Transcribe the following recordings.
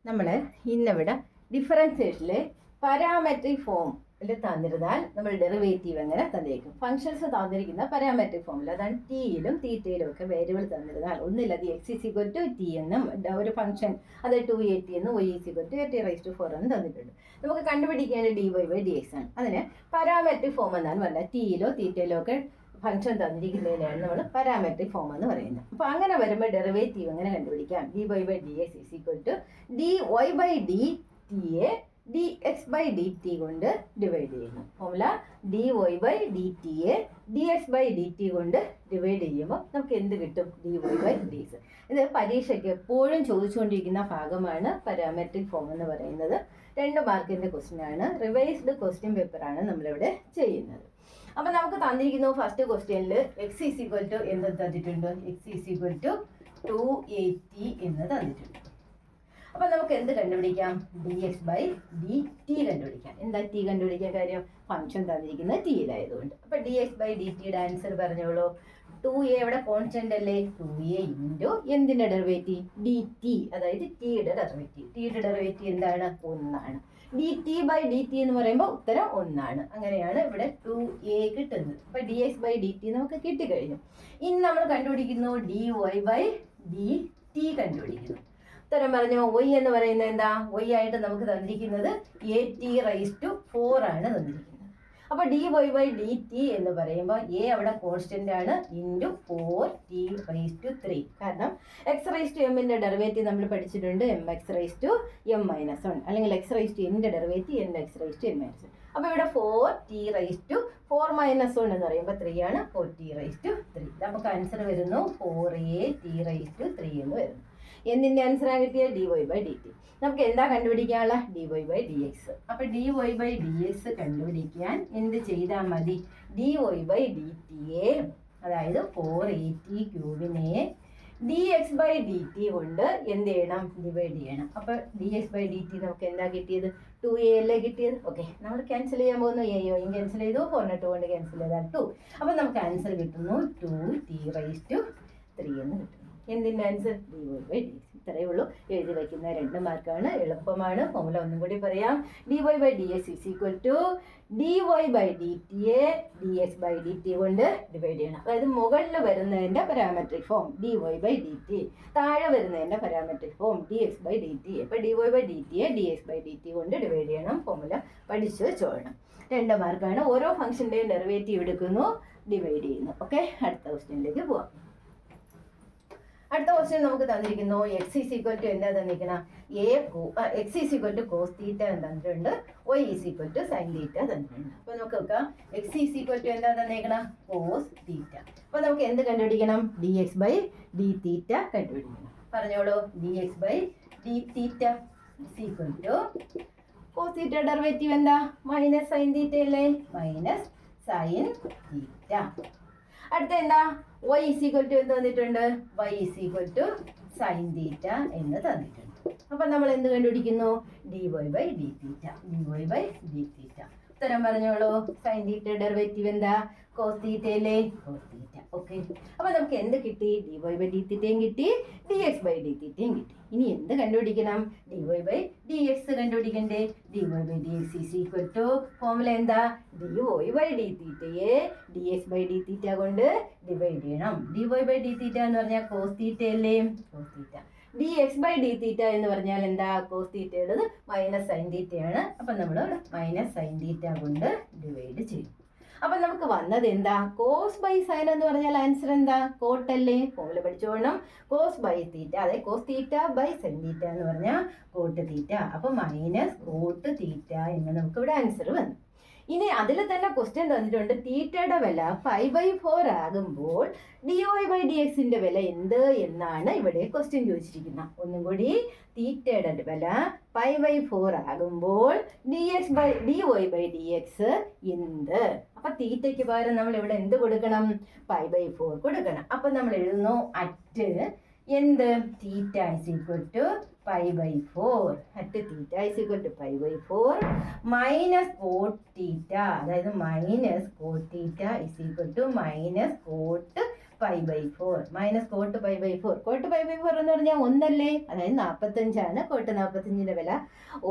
നമ്മൾ ഇന്നിവിടെ ഡിഫറൻസിയേഷനിൽ പാരാമെട്രിക് ഫോമിൽ തന്നിരുന്നാൽ നമ്മൾ ഡെറിവേറ്റീവ് എങ്ങനെ തന്നിരിക്കും. ഫംഗ്ഷൻസ് തന്നിരിക്കുന്ന പാരാമെട്രിക് ഫോമിൽ, അതാണ് ടിയിലും തീറ്റയിലും ഒക്കെ വേരിയബിൾ തന്നിരുന്നാൽ ഒന്നിലധികം x is equal to t എന്നും ഒരു ഫംഗ്ഷൻ അത് 280 എന്നും y ഈസ് ഈക്വൽ ടു 80⁻⁴ എന്നും തന്നിട്ടുണ്ട്. നമുക്ക് കണ്ടുപിടിക്കേണ്ട dy/dx ആണ്. അതിന് പാരാമെട്രിക് ഫോം എന്നാണ് പറഞ്ഞാൽ ടിയിലോ തീറ്റയിലോ ഒക്കെ ഫംഗ്ഷൻ തന്നിരിക്കുന്നതിനാണ് നമ്മൾ പാരാമെട്രിക് ഫോം എന്ന് പറയുന്നത്. അപ്പോൾ അങ്ങനെ വരുമ്പോൾ ഡെറിവേറ്റീവ് എങ്ങനെ കണ്ടുപിടിക്കാം? dy/dx is equal to dy/dtയെ dx/dt കൊണ്ട് ഡിവൈഡ് ചെയ്യുന്നു. ഫോമുല dy/dtയെ dx/dt കൊണ്ട് ഡിവൈഡ് ചെയ്യുമ്പോൾ നമുക്ക് എന്ത് കിട്ടും? dy/dx. ഇത് പരീക്ഷയ്ക്ക് എപ്പോഴും ചോദിച്ചുകൊണ്ടിരിക്കുന്ന ഭാഗമാണ് പാരാമെട്രിക് ഫോം എന്ന് പറയുന്നത്. 2 മാർക്കിൻ്റെ ക്വസ്റ്റ്യൻ ആണ്. റിവൈസ്ഡ് ക്വസ്റ്റ്യൻ പേപ്പറാണ് നമ്മളിവിടെ ചെയ്യുന്നത്. അപ്പം നമുക്ക് തന്നിരിക്കുന്നു ഫസ്റ്റ് ക്വസ്റ്റ്യനിൽ എക്സ് ഈസ് ഈക്വൽ ടു എന്ത് തന്നിട്ടുണ്ട്? എക്സ് ഈസ് ഈക്വൽ ടു 280 എന്ന് തന്നിട്ടുണ്ട്. അപ്പം നമുക്ക് എന്ത് കണ്ടുപിടിക്കാം? dx/dt കണ്ടുപിടിക്കാം. എന്താ ടി കണ്ടുപിടിക്കാൻ കാര്യം? ഫംഗ്ഷൻ തന്നിരിക്കുന്നത് ടിയിലായതുകൊണ്ട്. അപ്പം dx/dtയുടെ ആൻസർ പറഞ്ഞോളൂ. 2a ഇവിടെ കോൺസ്റ്റന്റ് അല്ലേ? 2a ഇൻറ്റു എന്തിൻ്റെ ഡെറിവേറ്റീവ്? dt, അതായത് ടിയുടെ ഡെറിവേറ്റീവ്. ടിയുടെ ഡെറിവേറ്റീവ് എന്താണ്? 1 ആണ്. dt/dt എന്ന് പറയുമ്പോൾ ഉത്തരം 1 ആണ്. അങ്ങനെയാണ് ഇവിടെ 2a കിട്ടുന്നത്. അപ്പം dx/dt നമുക്ക് കിട്ടിക്കഴിഞ്ഞു. ഇനി നമ്മൾ കണ്ടുപിടിക്കുന്നു dy/dt കണ്ടുപിടിക്കുന്നു. ഉത്തരം പറഞ്ഞോ. y എന്ന് പറയുന്നത് എന്താ? y ആയിട്ട് നമുക്ക് തന്നിരിക്കുന്നത് at⁻⁴ ആണ് തന്നിരിക്കുന്നത്. അപ്പോൾ dy/dt എന്ന് പറയുമ്പോൾ a അവിടെ കോൺസ്റ്റന്റ് ആണ് ഇൻറ്റു 4t⁻3. കാരണം x⁻m ഡെറിവേറ്റീവ് നമ്മൾ പഠിച്ചിട്ടുണ്ട് mx⁻m−1, അല്ലെങ്കിൽ x⁻n ഡെറിവേറ്റീവ് nx⁻m−1. അപ്പോൾ ഇവിടെ 4t⁻4−1 എന്ന് പറയുമ്പോൾ 3 ആണ്. 4t⁻3. നമുക്ക് ആൻസർ വരുന്നു 4at⁻3 എന്ന് വരുന്നു. എന്തിൻ്റെ ആൻസറാണ് കിട്ടിയത്? dy/dt. നമുക്ക് എന്താ കണ്ടുപിടിക്കാനുള്ള? dy/dx. അപ്പോൾ dy/dx കണ്ടുപിടിക്കാൻ എന്ത് ചെയ്താൽ മതി? dy/dtയെ, അതായത് 4at³ dx/dt കൊണ്ട് എന്ത് ചെയ്യണം? ഡിവൈഡ് ചെയ്യണം. അപ്പോൾ dx/dt നമുക്ക് എന്താ കിട്ടിയത്? 2a അല്ലേ കിട്ടിയത്? ഓക്കെ, നമ്മൾ ക്യാൻസൽ ചെയ്യാൻ പോകുന്നു. aയും ക്യാൻസൽ ചെയ്തു, 4 കൊണ്ട് ക്യാൻസൽ ചെയ്താൽ 2. അപ്പോൾ നമുക്ക് ആൻസർ കിട്ടുന്നു 2t⁻3 എന്ന് കിട്ടുന്നു. എന്തിൻ്റെ ആൻസർ? dy/dx. ഇത്രയേ ഉള്ളൂ. എഴുതി വയ്ക്കുന്ന 2 മാർക്കാണ്. എളുപ്പമാണ്. ഫോമുല ഒന്നും കൂടി പറയാം. dy/dx is equal to dy/dtയെ dx/dt കൊണ്ട് ഡിവൈഡ് ചെയ്യണം. അതായത് മുകളിൽ വരുന്നതിൻ്റെ പാരാമെട്രിക് ഫോം dy/dt, താഴെ വരുന്നതിൻ്റെ പാരാമെട്രിക് ഫോം dx/dt. അപ്പോൾ dy/dtയെ dx/dt കൊണ്ട് ഡിവൈഡ് ചെയ്യണം. ഫോമുല പഠിച്ചു വെച്ചോളണം. 2 മാർക്കാണ്. ഓരോ ഫംഗ്ഷൻ്റെയും ഡെറിവേറ്റീവ് എടുക്കുന്നു, ഡിവൈഡ് ചെയ്യുന്നു. ഓക്കെ, അടുത്ത ക്വസ്റ്റ്യനിലേക്ക് പോവാം. അടുത്ത ക്വസ്റ്റ്യൻ നമുക്ക് തന്നിരിക്കുന്നു എക്സ് ഈസ് ഈക്വൽ ടു എന്താ തന്നിരിക്കണം? X is equal to cos theta തന്നിട്ടുണ്ട്, y is equal to sine theta തന്നിട്ടുണ്ട്. അപ്പോൾ നമുക്ക് നോക്കാം. എക്സ് ഈസ് ഈക്വൽ ടു എന്താ തന്നിരിക്കണം? Cos theta. അപ്പോൾ നമുക്ക് എന്ത് കണ്ടുപിടിക്കണം? dx/dθ കണ്ടുപിടിക്കണം. പറഞ്ഞോളൂ. dx/dθ is equal to cos theta derivative എന്താ? മൈനസ് സൈൻ തീറ്റ അല്ലേ? Minus sine theta. അടുത്ത എന്താ? y ഈസ് ഈക്വൽ ടു എന്ന് തന്നിട്ടുണ്ട്. y is equal to sine theta എന്ന് തന്നിട്ടുണ്ട്. അപ്പം നമ്മൾ എന്ത് കണ്ടുപിടിക്കുന്നു? dy/dθ. dy/dθ. ഉത്തരം പറഞ്ഞോളൂ. സൈൻ തീറ്റ ഡെറിവേറ്റീവ് എന്താ? കോസ് തീറ്റ അല്ലേ? Cos theta. ഓക്കെ, അപ്പം നമുക്ക് എന്ത് കിട്ടി? dy/dθയും കിട്ടി, dx/dθയും കിട്ടി. ഇനി എന്ത് കണ്ടുപിടിക്കണം? dy/dx കണ്ടുപിടിക്കണ്ടേ? dy/dx is equal to formula എന്താ? dy/dθയെ dx/dθ കൊണ്ട് ഡിവൈഡ് ചെയ്യണം. dy/dθ എന്ന് പറഞ്ഞാൽ കോസ് തീറ്റ അല്ലേ? കോസ് തീറ്റ. dx/dθ എന്ന് പറഞ്ഞാൽ എന്താ? കോസ് തീറ്റയുടേത് മൈനസ് സൈൻ തീറ്റയാണ്. അപ്പം നമ്മൾ മൈനസ് സൈൻ തീറ്റ കൊണ്ട് ഡിവൈഡ് ചെയ്യും. അപ്പം നമുക്ക് വന്നത് എന്താ? കോസ് ബൈ സൈൻ എന്ന് പറഞ്ഞാൽ ആൻസർ എന്താ? കോട്ടല്ലേ? ഫോമുല പഠിച്ചോളണം. കോസ് ബൈ തീറ്റ, അതായത് cos theta by sine theta എന്ന് പറഞ്ഞാൽ കോട്ട് തീറ്റ. അപ്പം മൈനസ് കോട്ട് തീറ്റ എന്ന് നമുക്ക് ഇവിടെ ആൻസർ വന്നു. ഇനി അതിൽ തന്നെ ക്വസ്റ്റ്യൻ തന്നിട്ടുണ്ട്. തീറ്റയുടെ വില 5/4 ആകുമ്പോൾ dy/dxന്റെ വില എന്ത് എന്നാണ് ഇവിടെ ക്വസ്റ്റ്യൻ ചോദിച്ചിരിക്കുന്നത്. ഒന്നും കൂടി. തീറ്റയുടെ വില 5/4 ആകുമ്പോൾ dy/dx എന്ത്? അപ്പൊ തീറ്റയ്ക്ക് പകരം നമ്മൾ ഇവിടെ എന്ത് കൊടുക്കണം? 5/4 കൊടുക്കണം. അപ്പൊ നമ്മൾ എഴുതുന്നു അറ്റ് എന്ത്? Theta is equal to 5/4. At theta is equal to 5/4 minus cot theta, അതായത് minus cot theta is equal to minus cot π/4 minus cot π/4. Cot π/4 എന്ന് പറഞ്ഞാൽ 1 അല്ലേ, അതായത് 45 കോട്ട് 45ന്റെ വില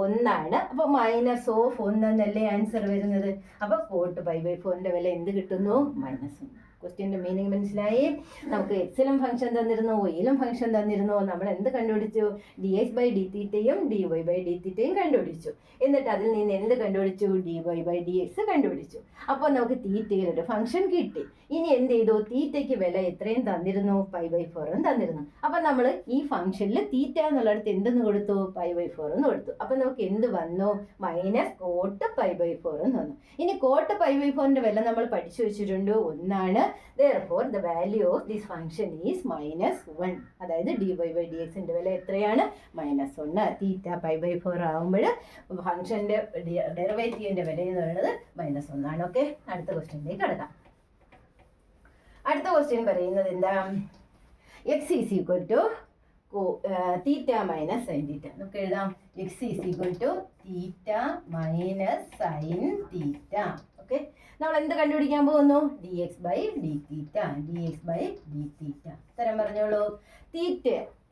1. അപ്പൊ -1 എന്നല്ലേ ആൻസർ വരുന്നത്. അപ്പൊ കോട്ട് π/4ന്റെ വില എന്ത് കിട്ടുന്നു? -1. ക്വസ്റ്റ്യൻ്റെ മീനിങ് മനസ്സിലായി. നമുക്ക് എക്സിലും ഫംഗ്ഷൻ തന്നിരുന്നു, വൈയിലും ഫംഗ്ഷൻ തന്നിരുന്നു. നമ്മൾ എന്ത് കണ്ടുപിടിച്ചു? dx/dθയും dy/dθയും കണ്ടുപിടിച്ചു. എന്നിട്ട് അതിൽ നിന്ന് എന്ത് കണ്ടുപിടിച്ചു? dy/dx കണ്ടുപിടിച്ചു. അപ്പോൾ നമുക്ക് തീറ്റയിൽ ഒരു ഫംഗ്ഷൻ കിട്ടി. ഇനി എന്ത് ചെയ്തു? തീറ്റയ്ക്ക് വില എത്രയും തന്നിരുന്നു? π/4 തന്നിരുന്നു. അപ്പം നമ്മൾ ഈ ഫംഗ്ഷനിൽ തീറ്റ എന്നുള്ളിടത്ത് എന്തെന്ന് കൊടുത്തു? π/4 എന്ന് കൊടുത്തു. അപ്പം നമുക്ക് എന്ത് വന്നു? മൈനസ് കോട്ട് π/4 എന്ന് വന്നു. ഇനി കോട്ട് π/4ന്റെ വില നമ്മൾ പഠിച്ചു വെച്ചിട്ടുണ്ട്, 1. Therefore, the value of this function is -1. അതായത് dy/dxന്റെ വില എത്രയാണ്? -1. തീറ്റ π/4 ആകുമ്പോൾ ഫംഗ്ഷന്റെ ഡെറിവേറ്റീവിന്റെ വില എന്ന് പറയുന്നത് -1. ഓക്കെ, അടുത്ത ക്വസ്റ്റ്യനിലേക്ക് കടക്കാം. അടുത്ത ക്വസ്റ്റ്യൻ പറയുന്നത് എന്താ? x is equal to theta minus sine തീറ്റ. നമുക്ക് എഴുതാം x is equal to theta minus sine theta. Okay, നമ്മൾ എന്ത് കണ്ടുപിടിക്കാൻ പോകുന്നു? dx/dθ. തരം പറഞ്ഞോളൂ.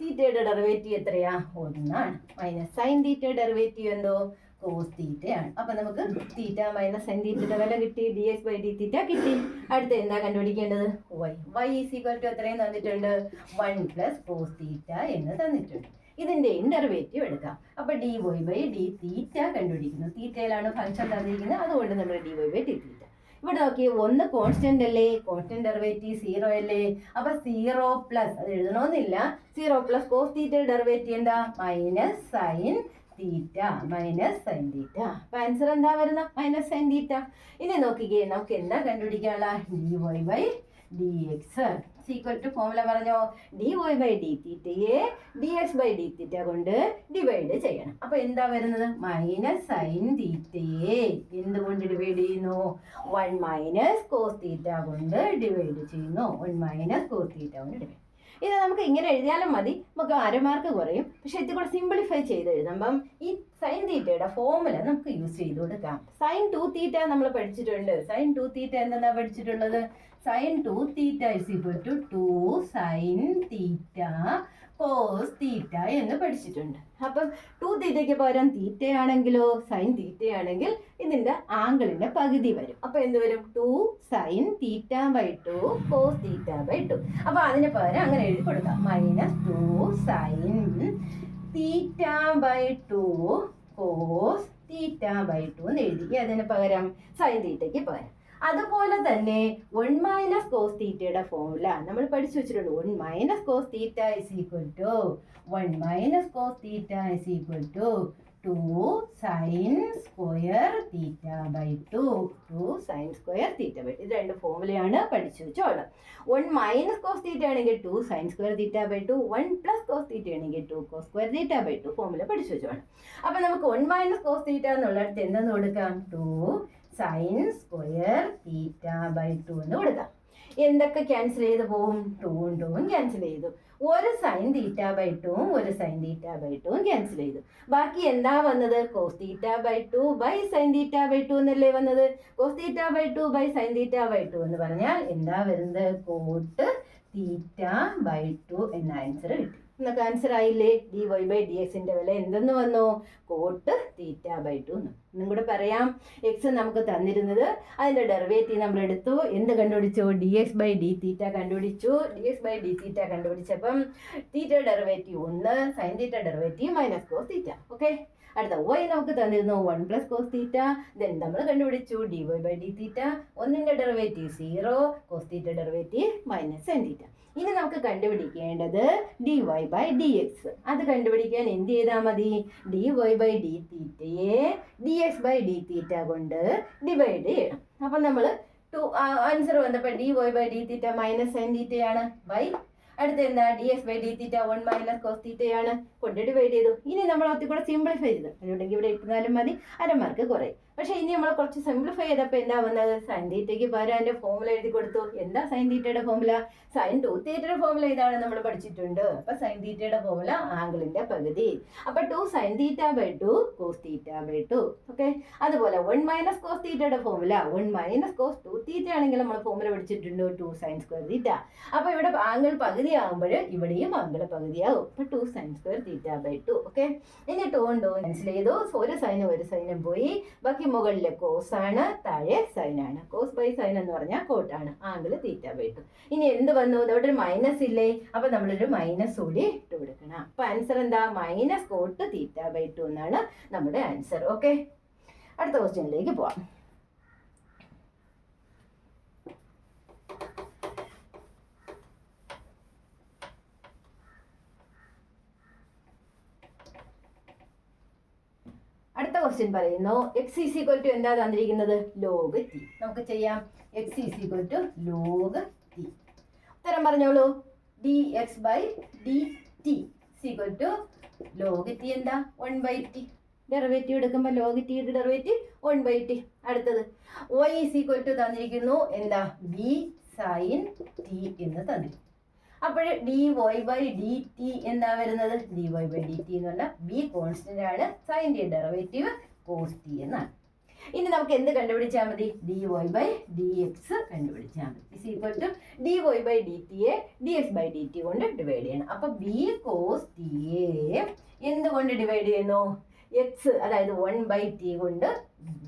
തീറ്റയുടെ ഡെറിവേറ്റീവ് എത്രയാ? 1. മൈനസ് സൈൻ തീറ്റയുടെ ഡെറിവേറ്റീവ് എന്തോ? കോസ് തീറ്റയാണ്. അപ്പൊ നമുക്ക് തീറ്റ മൈനസ് സൈൻ തീറ്റയുടെ വില കിട്ടി, dx/dθ കിട്ടി. അടുത്ത എന്താ കണ്ടുപിടിക്കേണ്ടത്? y ഈസ് ഈക്വൽ ടു എത്രയും തന്നിട്ടുണ്ട്? 1 + കോസ് തീറ്റ എന്ന് തന്നിട്ടുണ്ട്. ഇതിന്റെ ഡെറിവേറ്റീവ് എടുക്കാം. അപ്പൊ dy/dθ കണ്ടുപിടിക്കുന്നു. തീറ്റയിലാണ് ഫംഗ്ഷൻ തന്നിരിക്കുന്നത്, അതുകൊണ്ട് നമ്മൾ dy/dθ. ഇവിടെ നോക്കിയേ, 1 കോൺസ്റ്റന്റ് അല്ലേ, കോൺസ്റ്റന്റ് ഡെറിവേറ്റീവ് 0 അല്ലേ. അപ്പൊ 0+, അത് എഴുതണമെന്നില്ല, 0+ കോസ് തീറ്റയുടെ ഡെറിവേറ്റീവ് എന്താ? മൈനസ് സൈൻ തീറ്റ. അപ്പൊ ആൻസർ എന്താ വരുന്നത്? Minus sine theta. ഇനി നോക്കിക്കേ, നമുക്ക് എന്താ കണ്ടുപിടിക്കാനുള്ള? dy/dx ഈക്വൽ ടു ഫോർമുല പറഞ്ഞോ, dy/dθയെ dx/dθ കൊണ്ട് ഡിവൈഡ് ചെയ്യണം. അപ്പൊ എന്താ വരുന്നത്? മൈനസ് സൈൻ തീറ്റയെ എന്തുകൊണ്ട് ഡിവൈഡ് ചെയ്യുന്നു? 1 - കോസ് തീറ്റ കൊണ്ട് ഡിവൈഡ് ചെയ്യുന്നു. 1 - കോസ് തീറ്റ കൊണ്ട് ഡിവൈഡ്. ഇത് നമുക്ക് ഇങ്ങനെ എഴുതിയാലും മതി, നമുക്ക് അരമാർക്ക് കുറയും. പക്ഷെ ഇത് കൂടെ സിംപ്ലിഫൈ ചെയ്ത് എഴുതുമ്പം ഈ സൈൻ തീറ്റയുടെ ഫോർമുല നമുക്ക് യൂസ് ചെയ്ത് കൊടുക്കാം. sin 2θ നമ്മൾ പഠിച്ചിട്ടുണ്ട്. sin 2θ എന്താ പഠിച്ചിട്ടുള്ളത്? sin 2θ is equal to 2 sin θ cos θ എന്ന് പഠിച്ചിട്ടുണ്ട്. അപ്പം 2θയ്ക്ക് പകരം തീറ്റയാണെങ്കിലോ, സൈൻ തീറ്റയാണെങ്കിൽ ഇതിന്റെ ആംഗിളിന്റെ പകുതി വരും. അപ്പൊ എന്ത് വരും? 2 sin θ/2 cos θ/2. അപ്പൊ അതിന് പകരം അങ്ങനെ എഴുതി കൊടുക്കാം, -2 sin θ/2 cos θ/2 എന്ന് എഴുതി. അതിന് പകരം സൈൻ തീറ്റയ്ക്ക് പകരം. അതുപോലെ തന്നെ 1 - കോസ് തീറ്റയുടെ ഫോർമുല നമ്മൾ പഠിച്ചു വെച്ചിട്ടുണ്ട്. 1 - cos theta is equal to 1 - cos theta is equal to 2 sin square θ/2. 2 sin square θ/2. ഇത് രണ്ട് ഫോർമുലയാണ് പഠിച്ചു വെച്ചോളാം. 1 - കോസ് തീറ്റ ആണെങ്കിൽ 2 sin സ്ക്വയർ θ/2, 1 + കോസ് തീറ്റ ആണെങ്കിൽ 2 cos സ്ക്വയർ θ/2 ഫോർമുല പഠിച്ചു വെച്ചോളാം. അപ്പൊ നമുക്ക് 1 - കോസ് തീറ്റ എന്നുള്ളിടത്ത് എന്തെന്ന് കൊടുക്കാം? 2 sin സ്ക്വയർ θ/2 എന്ന് കൊടുക്കാം. എന്തൊക്കെ ക്യാൻസൽ ചെയ്ത് പോകും? 2ഉം 2ഉം ക്യാൻസൽ ചെയ്തു. ഒരു സൈൻ θ/2ഉം ഒരു സൈൻ θ/2ഉം ക്യാൻസൽ ചെയ്തു. ബാക്കി എന്താ വന്നത്? കോസ് θ/2 sin θ/2 എന്നല്ലേ വന്നത്. കോസ് θ/2 sin θ/2 എന്ന് പറഞ്ഞാൽ എന്താ വരുന്നത്? കോട്ട് θ/2 എന്ന ആൻസർ കിട്ടി. എന്നൊക്കെ ആൻസർ ആയില്ലേ? dy/dxന്റെ വില എന്തെന്ന് വന്നു? കോട്ട് θ/2 എന്ന്. ഒന്നും കൂടെ പറയാം, എക്സ് നമുക്ക് തന്നിരുന്നത്, അതിന്റെ ഡെറിവേറ്റീവ് നമ്മൾ എടുത്തു. എന്ത് കണ്ടുപിടിച്ചു? dx/dθ കണ്ടുപിടിച്ചു. dx/dθ കണ്ടുപിടിച്ചപ്പം theta derivative 1, sine theta derivative -cos theta. Okay, അടുത്ത y നമുക്ക് തന്നിരുന്നു 1 + കോസ് തീറ്റ. ദെൻ നമ്മൾ കണ്ടുപിടിച്ചു dy/dθ. 1ന്റെ derivative 0, cos theta derivative -sine theta. ഇനി നമുക്ക് കണ്ടുപിടിക്കേണ്ടത് dy/dx. അത് കണ്ടുപിടിക്കാൻ എന്ത് ചെയ്താൽ മതി? dy/dθയെ dx/dθ കൊണ്ട് ഡിവൈഡ് ചെയ്യണം. അപ്പം നമ്മൾ ആൻസർ വന്നപ്പോൾ dy/dθ -സൈൻ തീറ്റയാണ്. അടുത്ത എന്താ? dx/dθ 1 - കോസ് തീറ്റയാണ്. കൊണ്ട് ഡിവൈഡ് ചെയ്തു. ഇനി നമ്മൾ അതിൽ കൂടെ സിംപ്ലിഫൈ ചെയ്തു. അതുകൊണ്ടെങ്കിൽ ഇവിടെ ഇട്ടാലും മതി, അരമാർക്ക് കുറയും. പക്ഷേ ഇനി നമ്മൾ കുറച്ച് സിംപ്ലിഫൈ ചെയ്തപ്പോൾ എന്താ വന്നത്? സൈൻ തീറ്റയ്ക്ക് പകരം അതിൻ്റെ ഫോമുല എഴുതി കൊടുത്തു. എന്താ സൈൻ തീറ്റയുടെ ഫോമുല? സൈൻ 2 തീറ്റയുടെ ഫോമുല ഇതാണ് നമ്മൾ പഠിച്ചിട്ടുണ്ട്. അപ്പോൾ സൈൻ തീറ്റയുടെ ഫോമുല ആംഗിളിൻ്റെ പകുതി. അപ്പോൾ 2 sine theta by 2 cos theta by 2. Okay, അതുപോലെ 1 മൈനസ് കോസ് തീറ്റയുടെ ഫോമുല 1 മൈനസ് കോസ് 2 തീറ്റ ആണെങ്കിൽ നമ്മൾ ഫോമുല പഠിച്ചിട്ടുണ്ട് 2 സൈൻ സ്ക്വയർ തീറ്റ. അപ്പോൾ ഇവിടെ ആംഗിൾ പകുതി ആകുമ്പോൾ ഇവിടെയും ആംഗിൾ പകുതിയാവും. അപ്പോൾ 2 sine square theta by 2. Okay, ഇനി 2 കൊണ്ട് ക്യാൻസൽ ചെയ്തു. ഒരു സൈനും പോയി. ബാക്കി മുകളിലെ കോസ് ആണ്, താഴെ സൈൻ ആണ്. കോസ് ബൈ സൈൻ എന്ന് പറഞ്ഞാൽ കോട്ടാണ്. Angle theta by 2. ഇനി എന്ത് വന്നു? ഇവിടെ ഒരു മൈനസ് ഇല്ലേ? അപ്പൊ നമ്മളൊരു മൈനസ് കൂടി ഇട്ട് കൊടുക്കണം. അപ്പൊ ആൻസർ എന്താ? മൈനസ് കോട്ട് തീറ്റ ബൈ 2 എന്നാണ് നമ്മുടെ ആൻസർ. ഓക്കെ, അടുത്ത ക്വസ്റ്റ്യനിലേക്ക് പോവാം. അടുത്ത ക്വസ്റ്റ്യൻ പറയുന്നു എക്സ് ഈസ് ഈക്വൽ ടു എന്താ തന്നിരിക്കുന്നത്? Log t. നമുക്ക് ചെയ്യാം. X is equal to log t. ഉത്തരം പറഞ്ഞോളൂ. D x by d t equal to log t എന്താ? 1/t. ഡെറിവേറ്റീവ് എടുക്കുമ്പോൾ ലോഗ് ടിയുടെ ഡെറിവേറ്റീവ് 1/t. അടുത്തത് y ഈസ് ഈക്വൽ ടു തന്നിരിക്കുന്നു എന്താ? ബി സൈൻ ടി എന്ന് തന്നിരിക്കുന്നു. അപ്പോൾ d y by d t എന്താ വരുന്നത്? D y by d t എന്ന് പറഞ്ഞാൽ ബി കോൺസ്റ്റന്റ് ആണ്, സൈൻ്റെ ഡെറിവേറ്റീവ് കോസ് ടി എന്നാണ്. ഇനി നമുക്ക് എന്ത് കണ്ടുപിടിച്ചാൽ മതി? D y by d x കണ്ടുപിടിച്ചാൽ മതി. Is equal to d y by d ടിയെ d x by d t കൊണ്ട് ഡിവൈഡ് ചെയ്യണം. അപ്പം ബി കോസ് ടിയെ എന്തുകൊണ്ട് ഡിവൈഡ് ചെയ്യുന്നു? എക്സ് അതായത് 1/t കൊണ്ട്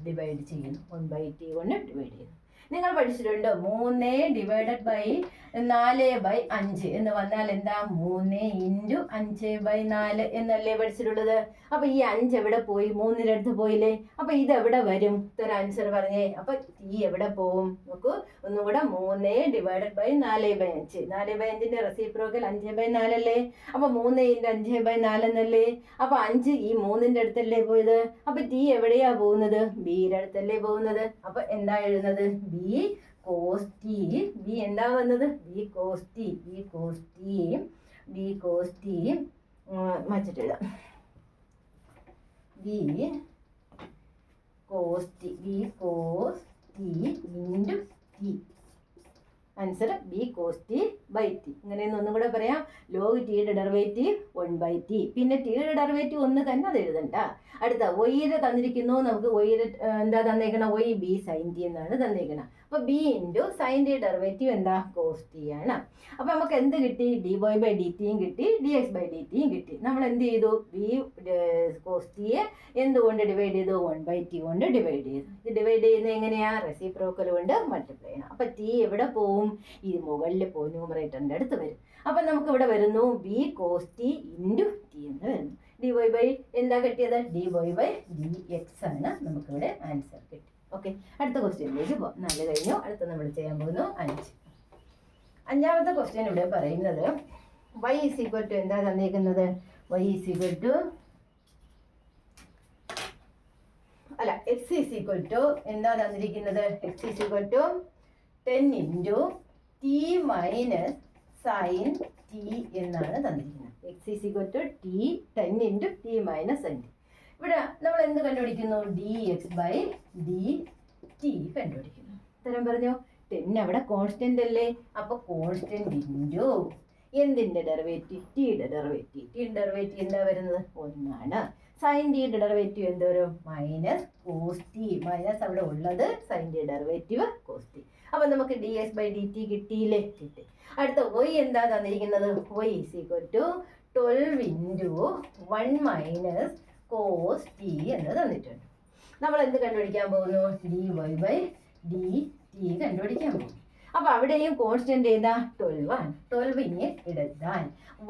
ഡിവൈഡ് ചെയ്യുന്നു. 1/t കൊണ്ട് ഡിവൈഡ് ചെയ്യുന്നു. നിങ്ങൾ പഠിച്ചിട്ടുണ്ട് 3 ഡിവൈഡഡ് ബൈ 4/5 എന്ന് പറഞ്ഞാൽ എന്താ? 3 ഇൻറ്റു 5/4 എന്നല്ലേ പഠിച്ചിട്ടുള്ളത്. അപ്പൊ ഈ 5 എവിടെ പോയി? 3ന്റെ അടുത്ത് പോയില്ലേ? അപ്പൊ ഇത് എവിടെ വരും? ഇത്ര ആൻസർ പറഞ്ഞേ. അപ്പൊ ഈ എവിടെ പോവും? നോക്കൂ ഒന്നും കൂടെ. 3 ഡിവൈഡഡ് ബൈ 4/5. 4/5ന്റെ റെസിപ്രോക്കൽ 5/4 അല്ലേ? അപ്പൊ 3 ഇൻറ്റു 5/4 എന്നല്ലേ? അപ്പൊ 5 ഈ 3ന്റെ അടുത്തല്ലേ പോയത്? അപ്പൊ ടി എവിടെയാ പോകുന്നത്? ബിയുടെ അടുത്തല്ലേ പോകുന്നത്. അപ്പൊ എന്താ എഴുതുന്നത്? B cos T. ബി എന്താ വന്നത്? B cos T. B cos T. B cos T മാറ്റിട്ട് എഴുതാം. B cos T. B cos T into T. Answer B cos T by T. ഇങ്ങനെയൊന്നും ഒന്നും കൂടെ പറയാം. ലോഗ് ടിയുടെ ഡെറിവേറ്റീവ് 1/t. പിന്നെ ടിയുടെ ഡെറിവേറ്റീവ് ഒന്ന് തന്നെ അത് എഴുതണ്ട. അടുത്ത വൈയുടെ തന്നിരിക്കുന്നു. നമുക്ക് വൈയുടെ എന്താ തന്നേക്കണം? വൈ ബി സൈൻ ടി എന്നാണ് തന്നേക്കണം. അപ്പോൾ ബി ഇൻറ്റു സൈൻ്റെ ഡെറിവേറ്റീവ് എന്താ? കോസ് ടി ആണ്. അപ്പോൾ നമുക്ക് എന്ത് കിട്ടി? ഡി വൈ ബൈ ഡി ടിയും കിട്ടി, ഡി എക്സ് ബൈ ഡി ടിയും കിട്ടി. നമ്മൾ എന്ത് ചെയ്തു? ബി കോസ് ടിയെ എന്തുകൊണ്ട് ഡിവൈഡ് ചെയ്തു? 1/t കൊണ്ട് ഡിവൈഡ് ചെയ്തു. ഇത് ഡിവൈഡ് ചെയ്യുന്നത് എങ്ങനെയാ? റെസിപ്രോക്കൽ കൊണ്ട് മൾട്ടിപ്ലൈ ചെയ്യണം. അപ്പോൾ ടി എവിടെ പോവും? ഇത് മുകളിൽ പോയി ന്യൂമറേറ്ററിൻ്റെ അടുത്ത് വരും. അപ്പം നമുക്ക് ഇവിടെ വരുന്നു b cos T into t എന്ന് വരുന്നു. ഡി വൈ ബൈ എന്താ കിട്ടിയത്? D y by d x ആണ് നമുക്കിവിടെ ആൻസർ കിട്ടി. ഓക്കെ, അടുത്ത ക്വസ്റ്റ്യനിലേക്ക് പോകാം. 4 കഴിഞ്ഞു. അടുത്ത നമ്മൾ ചെയ്യാൻ പോകുന്നു 5. അഞ്ചാമത്തെ ക്വസ്റ്റ്യൻ ഇവിടെ പറയുന്നത് y ഈസ് ഈക്വൽ ടു എന്താ തന്നിരിക്കുന്നത്? y ഈസ് ഈക്വൽ ടു അല്ല എക്സ് ഈസ് ഈക്വൽ ടു എന്താ തന്നിരിക്കുന്നത്? X is equal to 10 into t minus sine t എന്നാണ് തന്നിരിക്കുന്നത്. X is equal to t 10 into t minus sine t. ഇവിടെ നമ്മൾ എന്ത് കണ്ടുപിടിക്കുന്നു? D x by d t കണ്ടുപിടിക്കുന്നു. ഉത്തരം പറഞ്ഞു. 10 അവിടെ കോൺസ്റ്റന്റ് അല്ലേ? അപ്പൊ കോൺസ്റ്റന്റ് ഇൻറ്റു എന്തിൻ്റെ ഡെറിവേറ്റീവ്? ടിയുടെ ഡെറിവേറ്റീവ്. ടിയുടെ ഡെറിവേറ്റീവ് എന്താ വരുന്നത്? 1 ആണ്. സൈൻ ടിയുടെ ഡെറിവേറ്റീവ് എന്തോരും? Minus cos T. മൈനസ് അവിടെ ഉള്ളത് സൈൻ്റെ ഡെറിവേറ്റീവ് കോസ് ടി. അപ്പൊ നമുക്ക് d x by d t കിട്ടിയില്ലേ? കിട്ടി. അടുത്ത വൈ എന്താ തന്നിരിക്കുന്നത്? Y is equal to 12 into 1 minus cos t എന്ന് തന്നിട്ടുണ്ട്. നമ്മൾ എന്ത് കണ്ടുപിടിക്കാൻ പോകുന്നു? D y by d t കണ്ടുപിടിക്കാൻ പോകുന്നു. അപ്പോൾ അവിടെയും കോൺസ്റ്റന്റ് ഏതാ? 12 ആണ്. 12 ഇനി എടുത്താൽ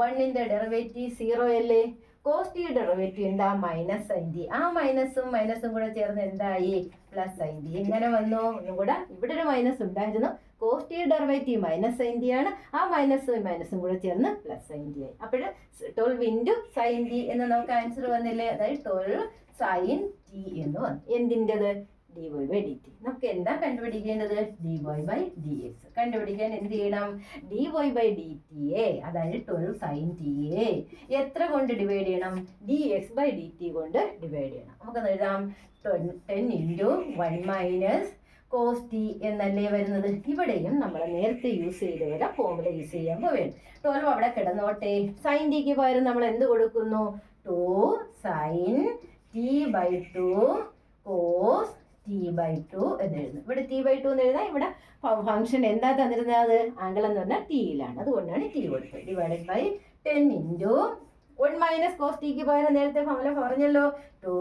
1ന്റെ ഡെറിവേറ്റീവ് 0 അല്ലേ? കോസ് ടി ഡെറിവേറ്റീവ് എന്താ? Minus sine t. ആ മൈനസും കൂടെ ചേർന്ന് എന്തായി? Plus sine t. എങ്ങനെ വന്നു? ഒന്നും കൂടെ. ഇവിടെ ഒരു മൈനസ് ഉണ്ടായിരുന്നു. Cos t derivative minus sine t ആണ്. ആ മൈനസും കൂടെ ചേർന്ന് പ്ലസ് സൈൻ ടി ആയി. അപ്പോൾ 12 ഇൻറ്റു സൈൻ ടി എന്ന് നമുക്ക് ആൻസർ വന്നില്ലേ? അതായത് 12 സൈൻ ടി എന്ന് വന്നു. എന്തിൻ്റെത്? dy/dt. നമുക്ക് എന്താ കണ്ടുപിടിക്കേണ്ടത്? dy/dx. കണ്ടുപിടിക്കാൻ എന്ത് ചെയ്യണം? dy/dt അതായത് 12 sin t എത്ര കൊണ്ട് ഡിവൈഡ് ചെയ്യണം? dx/dt കൊണ്ട് ഡിവൈഡ് ചെയ്യണം. നമുക്കൊന്ന് എഴുതാം. 10 × 1 - cos t എന്നല്ലേ വരുന്നത്. ഇവിടെയും നമ്മൾ നേരത്തെ യൂസ് ചെയ്ത പോലെ ഫോർമുല യൂസ് ചെയ്യാൻ പോവുകയാണ്. 12 അവിടെ കിടന്നോട്ടെ. സൈൻ ടിക്ക് പകരം നമ്മൾ എന്ത് കൊടുക്കുന്നു? 2 sin t/2 cos t/2 എന്ന് എഴുതുന്നു. ഇവിടെ t/2 എന്ന് എഴുതാം. ഇവിടെ ഫംഗ്ഷൻ എന്താ തന്നിരുന്നത്? ആംഗിൾ എന്ന് പറഞ്ഞാൽ t-യിലാണ്. അതുകൊണ്ടാണ് t കൊടുത്തത്. ഡിവൈഡഡ് ബൈ 10 × 1 - cos t പകരം നേരത്തെ ഫോർമുല പറഞ്ഞല്ലോ. 2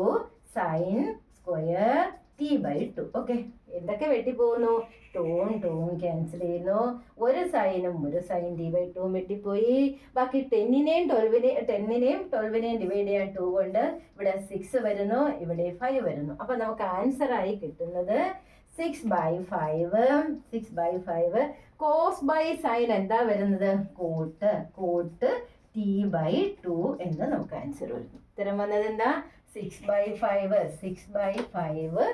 sin സ്ക്വയർ t/2. ഓക്കെ, എന്തൊക്കെ വെട്ടിപ്പോകുന്നു? 2 ക്യാൻസൽ ചെയ്യുന്നു. ഒരു സൈനും ഒരു സൈൻ t/2 വെട്ടിപ്പോയി. ബാക്കി 10നെയും 12നെയും ഡിവൈഡ് ചെയ്യാൻ 2 കൊണ്ട് ഇവിടെ 6 വരുന്നു, ഇവിടെ 5 വരുന്നു. അപ്പൊ നമുക്ക് ആൻസർ ആയി കിട്ടുന്നത് 6/5. കോസ് ബൈ സൈൻ എന്താ വരുന്നത്? കോട്ട് t/2 എന്ന് നമുക്ക് ആൻസർ വരുന്നു. ഉത്തരം വന്നത് എന്താ? 6/5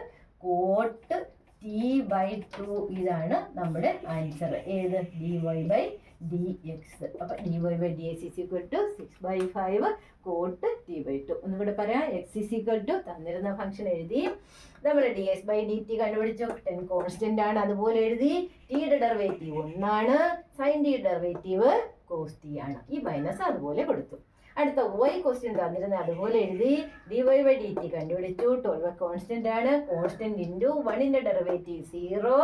കോട്ട് t/2 ഇതാണ് നമ്മുടെ ആൻസർ. ഏത്? dy/dx. അപ്പൊ dy/dx = 6/5 കോട്ട് t/2. ഒന്നുകൂടെ പറയാം. x തന്നിരുന്ന ഫംഗ്ഷൻ എഴുതി. നമ്മൾ dx/dt കണ്ടുപിടിച്ചു. 10 കോൺസ്റ്റന്റ് ആണ്, അതുപോലെ എഴുതി. ടിയുടെ ഡെറിവേറ്റീവ് 1 ആണ്, sine t derivative cos t ആണ്. ഈ മൈനസ് അതുപോലെ കൊടുത്തു. അടുത്ത y ക്വസ്റ്റ്യൻ തന്നിരുന്നത് അതുപോലെ എഴുതി. dy/dt കണ്ടുപിടിച്ചു. 12 കോൺസ്റ്റന്റ് ആണ്, കോൺസ്റ്റന്റ് ഇൻറ്റു 1ന്റെ ഡെറിവേറ്റീവ് 0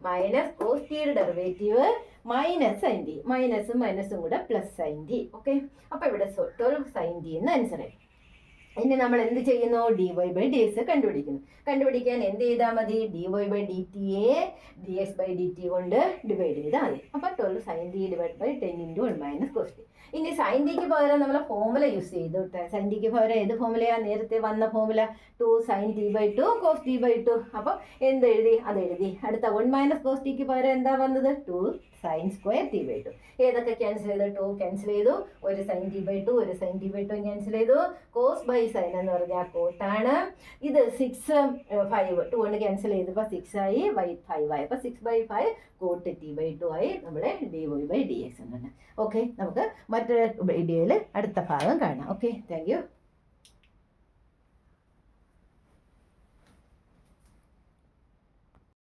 മൈനസ് കോസ് ടിയുടെ ഡെറിവേറ്റീവ് മൈനസ് സൈൻ ടി. മൈനസും കൂടെ പ്ലസ് സൈൻ ടി. ഓക്കെ, അപ്പൊ ഇവിടെ 12 സൈൻ ടി എന്ന് ആൻസർ ആയി. ഇനി നമ്മൾ എന്ത് ചെയ്യുന്നു? dy/dx കണ്ടുപിടിക്കാൻ എന്ത് ചെയ്താൽ മതി? dy/dt dx/dt കൊണ്ട് ഡിവൈഡ് ചെയ്താൽ മതി. അപ്പൊ 12 sin t / 10 × 1 - cos t. ഇനി സൈൻ ടിക്ക് പകരം നമ്മൾ ഫോർമുല യൂസ് ചെയ്തു. സൈൻ ടിക്ക് പകരം ഏത് ഫോർമുലയാ? നേരത്തെ വന്ന formula 2 sin t/2 cos t/2. അപ്പോൾ എന്ത് എഴുതി? അത് എഴുതി. അടുത്ത 1 - cos ടിക്ക് പകരം എന്താ വന്നത്? 2 sin സ്ക്വയർ t/2. ഏതൊക്കെ ക്യാൻസൽ ചെയ്തു? 2 ക്യാൻസൽ ചെയ്തു, ഒരു sin t/2 ഒരു sin t/2 ക്യാൻസൽ ചെയ്തു. കോസ് ബൈ സൈൻ എന്ന് പറഞ്ഞാൽ കോട്ടാണ്. ഇത് 6 5 2 കൊണ്ട് ക്യാൻസൽ ചെയ്തപ്പോൾ 6 ആയി, 5 ആയി. അപ്പോൾ 6/5 കോട്ട് t/2 ആയി നമ്മുടെ dy/dx എന്നാണ്. ഓക്കെ, നമുക്ക് മറ്റൊരു വീഡിയോയിൽ അടുത്ത ഭാഗം കാണാം. Okay, thank you.